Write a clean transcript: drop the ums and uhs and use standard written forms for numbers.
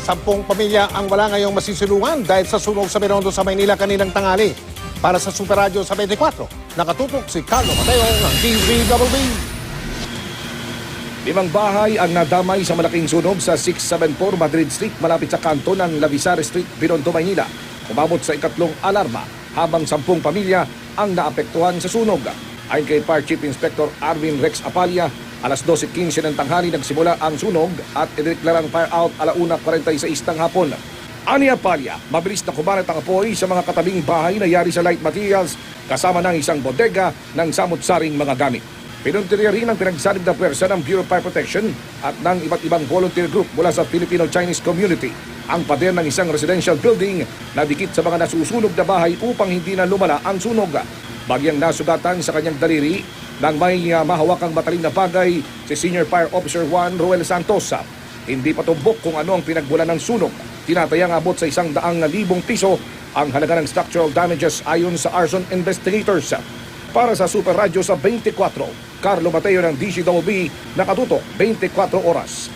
10 pamilya ang wala ngayong masisilungan dahil sa sunog sa Binondo sa Maynila kaninang tanghali. Para sa Super Radio sa 24, nakatutok si Carlo Mateo ng DZWB. 5 bahay ang nadamay sa malaking sunog sa 674 Madrid Street malapit sa kanto ng Lavisare Street, Binondo, Maynila. Umabot sa ikatlong alarma habang 10 pamilya ang naapektuhan sa sunog. Ayon kay Fire Chief Inspector Arvin Rex Apalia, alas 12:15 ng tanghali nagsimula ang sunog at ideklarang fire out 1:46 ng hapon. Ani Apalia, mabilis na kumalat ang apoy sa mga katabing bahay na yari sa light materials kasama ng isang bodega ng samut-saring mga gamit. Pinuntirya rin ang pinagsanib na pwersa ng Bureau of Fire Protection at ng iba't ibang volunteer group mula sa Filipino-Chinese community ang pader ng isang residential building na dikit sa mga nasusunog na bahay upang hindi na lumala ang sunog. Bagyang nasugatan sa kanyang daliri nang may mahawakang mataling na bagay si Senior Fire Officer Juan Roel Santos. Hindi patumbok kung ano ang pinagbulan ng sunog. Tinatayang abot sa 100,000 piso ang halaga ng structural damages ayon sa arson investigators. Para sa Super Radio sa 24, Carlo Mateo ng DZWB, nakatutok 24 oras.